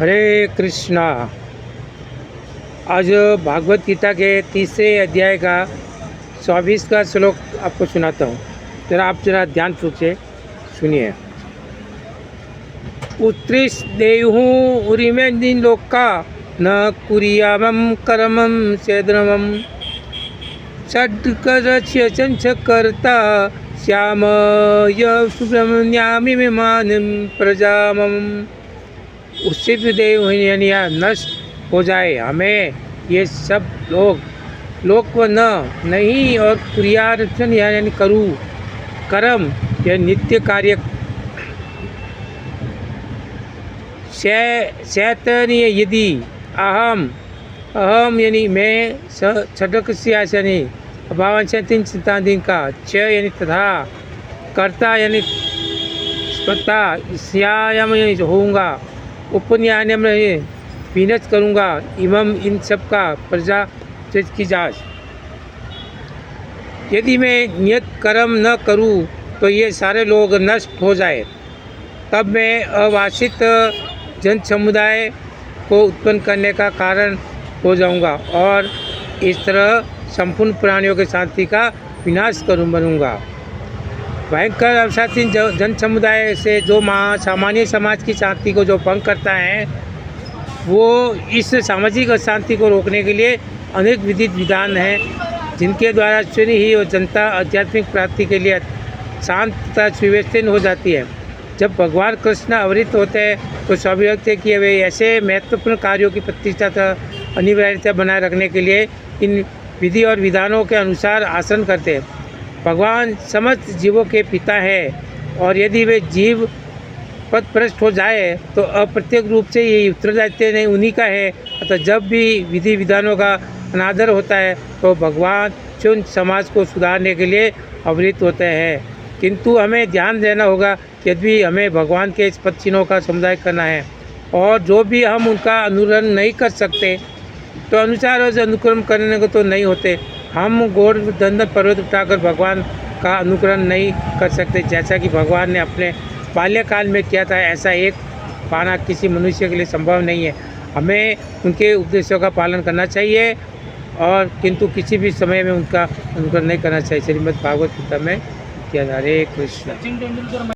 हरे कृष्णा। आज भागवत गीता के तीसरे अध्याय का 24 का श्लोक आपको सुनाता हूँ। जरा आप ध्यानपूर्वक से सुनिए। उत्तृष्ट देहु उरिमेदिन लोका न कुरियामं कर्मं सेद्रमं षड्करस्य चंचकर्ता श्याम सुब्रह्मण्यामिमानं प्रजामम। उससे भी देव यानी नष्ट हो जाए हमें ये सब लोक व नहीं और क्रियारचन यानी करूँ कर्म यह नित्य कार्य शैतनीय यदि अहम यानी मैं छटक से यानी अभावांशतीन चिंताधीन का च यानी तथा कर्ता यानी स्वता श्याम यानी होऊंगा उपन्याय में विनत करूँगा इमम इन सब का प्रजा की जांच। यदि मैं नियत कर्म न करूँ तो ये सारे लोग नष्ट हो जाए, तब मैं अवासित जन समुदाय को उत्पन्न करने का कारण हो जाऊंगा और इस तरह संपूर्ण प्राणियों के शांति का विनाश बनूंगा। भयंकर अवसासीन जन समुदाय से जो सामान्य समाज की शांति को जो भंग करता है, वो इस सामाजिक अशांति को रोकने के लिए अनेक विधित विधान हैं, जिनके द्वारा स्वयं ही वो जनता आध्यात्मिक प्राप्ति के लिए शांत तथा सुव्यवस्थित हो जाती है। जब भगवान कृष्ण अवतरित होते हैं तो स्वाभाविक है कि वे ऐसे महत्वपूर्ण कार्यों की प्रतिष्ठा तथा अनिवार्यता बनाए रखने के लिए इन विधि और विधानों के अनुसार आचरण करते हैं। भगवान समस्त जीवों के पिता है और यदि वे जीव पथभ्रष्ट हो जाए तो अप्रत्यक्ष रूप से ये उत्तरदायित्व नहीं उन्हीं का है। अतः जब भी विधि विधानों का अनादर होता है तो भगवान स्वयं समाज को सुधारने के लिए अवतरित होते हैं। किंतु हमें ध्यान देना होगा, यदि हमें भगवान के इस पद चिन्हों का समुदाय करना है और जो भी हम उनका अनुसरण नहीं कर सकते तो अनुसार और अनुक्रम करने को तो नहीं होते। हम गोवर्धन पर्वत उठाकर भगवान का अनुकरण नहीं कर सकते, जैसा कि भगवान ने अपने बाल्यकाल में किया था। ऐसा एक पाना किसी मनुष्य के लिए संभव नहीं है। हमें उनके उपदेशों का पालन करना चाहिए और किंतु किसी भी समय में उनका अनुकरण नहीं करना चाहिए। श्रीमद् भागवत गीता में किया। हरे कृष्ण।